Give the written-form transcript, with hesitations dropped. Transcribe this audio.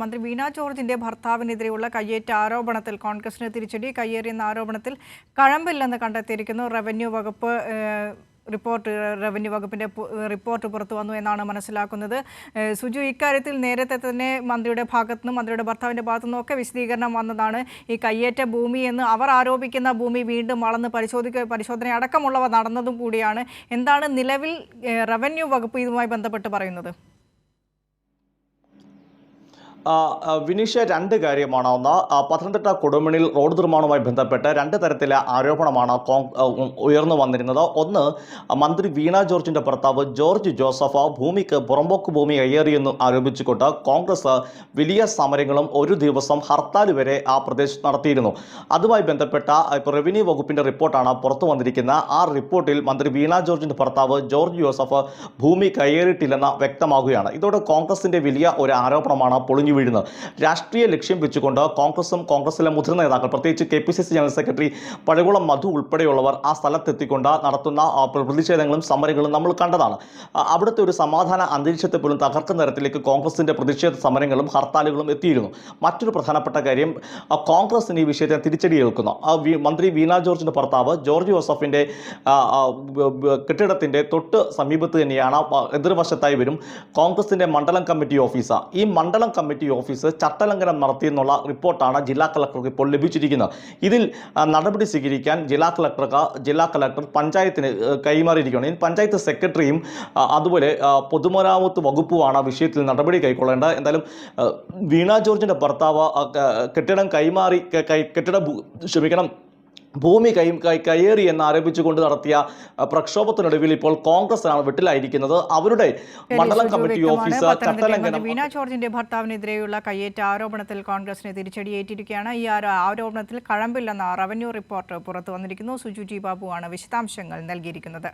മന്ത്രി വീണ ജോർജിന്റെ ഭർത്താവിനെതിരെയുള്ള കയ്യേറ്റ ആരോപണത്തിൽ കോൺഗ്രസിന് തിരിച്ചടി. കയ്യേറിയെന്ന ആരോപണത്തിൽ കഴമ്പില്ലെന്ന് കണ്ടെത്തിയിരിക്കുന്നു. റവന്യൂ വകുപ്പിന്റെ റിപ്പോർട്ട് പുറത്തു വന്നു എന്നാണ് മനസ്സിലാക്കുന്നത്. സുജു, ഇക്കാര്യത്തിൽ നേരത്തെ തന്നെ മന്ത്രിയുടെ ഭാഗത്തുനിന്നും മന്ത്രിയുടെ ഭർത്താവിന്റെ ഭാഗത്തുനിന്നും ഒക്കെ വിശദീകരണം വന്നതാണ്. ഈ കയ്യേറ്റ ഭൂമി എന്ന് അവർ ആരോപിക്കുന്ന ഭൂമി വീണ്ടും അളന്ന് പരിശോധന അടക്കമുള്ളവ നടന്നതും കൂടിയാണ്. എന്താണ് നിലവിൽ റവന്യൂ വകുപ്പ് ഇതുമായി ബന്ധപ്പെട്ട് പറയുന്നത്? വിനീഷ, രണ്ട് കാര്യമാണ്. ഒന്ന്, പത്തനംതിട്ട കൊടുമണ്ണിൽ റോഡ് നിർമ്മാണവുമായി ബന്ധപ്പെട്ട് രണ്ട് തരത്തിലെ ആരോപണമാണ് ഉയർന്നു വന്നിരുന്നത്. ഒന്ന്, മന്ത്രി വീണ ജോർജിന്റെ ഭർത്താവ് ജോർജ് ജോസഫ് ഭൂമിക്ക് പുറമ്പോക്ക് ഭൂമി കയ്യേറിയെന്ന് ആരോപിച്ചുകൊണ്ട് കോൺഗ്രസ് വലിയ സമരങ്ങളും ഒരു ദിവസം ഹർത്താൽ വരെ ആ പ്രദേശത്ത് നടത്തിയിരുന്നു. അതുമായി ബന്ധപ്പെട്ട റവന്യൂ വകുപ്പിന്റെ റിപ്പോർട്ടാണ് പുറത്തു വന്നിരിക്കുന്നത്. ആ റിപ്പോർട്ടിൽ മന്ത്രി വീണ ജോർജിന്റെ ഭർത്താവ് ജോർജ് ജോസഫ് ഭൂമി കയ്യേറിയിട്ടില്ലെന്ന് വ്യക്തമാകുകയാണ്. ഇതോടെ കോൺഗ്രസിന്റെ വലിയ ഒരു ആരോപണമാണ് പൊളിഞ്ഞു വീഴുന്നത്. രാഷ്ട്രീയ ലക്ഷ്യം വെച്ചുകൊണ്ട് കോൺഗ്രസിലെ മുതിർന്ന നേതാക്കൾ, പ്രത്യേകിച്ച് KPCC ജനറൽ സെക്രട്ടറി പഴകുളം മധു ഉൾപ്പെടെയുള്ളവർ ആ സ്ഥലത്തെത്തിക്കൊണ്ട് നടത്തുന്ന പ്രതിഷേധങ്ങളും സമരങ്ങളും നമ്മൾ കണ്ടതാണ്. അവിടുത്തെ ഒരു സമാധാന അന്തരീക്ഷത്തെ പോലും തകർക്കുന്ന തരത്തിലേക്ക് കോൺഗ്രസിന്റെ പ്രതിഷേധ സമരങ്ങളും ഹർത്താലുകളും എത്തിയിരുന്നു. മറ്റൊരു പ്രധാനപ്പെട്ട കാര്യം, കോൺഗ്രസിന് ഈ വിഷയത്തെ തിരിച്ചടി കേൾക്കുന്നു. മന്ത്രി വീണ ജോർജിന്റെ ഭർത്താവ് ജോർജ് ജോസഫിന്റെ കെട്ടിടത്തിന്റെ തൊട്ട് സമീപത്ത് തന്നെയാണ്, എതിർവശത്തായി വരും കോൺഗ്രസിന്റെ മണ്ഡലം കമ്മിറ്റി ഓഫീസ്. ഈ മണ്ഡലം കമ്മിറ്റി ഓഫീസ് ചട്ടലംഘനം നടത്തിയെന്നുള്ള റിപ്പോർട്ടാണ് ജില്ലാ കളക്ടർക്ക് ഇപ്പോൾ ലഭിച്ചിരിക്കുന്നത്. ഇതിൽ നടപടി സ്വീകരിക്കാൻ ജില്ലാ കളക്ടർ പഞ്ചായത്തിന് കൈമാറിയിരിക്കുകയാണ്. പഞ്ചായത്ത് സെക്രട്ടറിയും അതുപോലെ പൊതുമരാമത്ത് വകുപ്പുമാണ് വിഷയത്തിൽ നടപടി കൈക്കൊള്ളേണ്ടത്. എന്തായാലും വീണ ജോർജിന്റെ ഭർത്താവ് ഭൂമി കയ്യേറി എന്ന് ആരോപിച്ചുകൊണ്ട് നടത്തിയ പ്രക്ഷോഭത്തിനൊടുവിൽ ഇപ്പോൾ കോൺഗ്രസാണ് വെട്ടിലായിരിക്കുന്നത്. അവരുടെ മണ്ഡലം കമ്മിറ്റി ഓഫീസ് ചട്ടലംഘനം. വീണ ജോർജിന്റെ ഭർത്താവിനെതിരെയുള്ള കയ്യേറ്റ ആരോപണത്തിൽ കോൺഗ്രസിന് തിരിച്ചടിയേറ്റിരിക്കുകയാണ്. ഈ ആരോപണത്തിൽ കഴമ്പില്ലെന്ന റവന്യൂ റിപ്പോർട്ട് പുറത്തു വന്നിരിക്കുന്നു. സുജു T. ബാബുവാണ് വിശദാംശങ്ങൾ നൽകിയിരിക്കുന്നത്.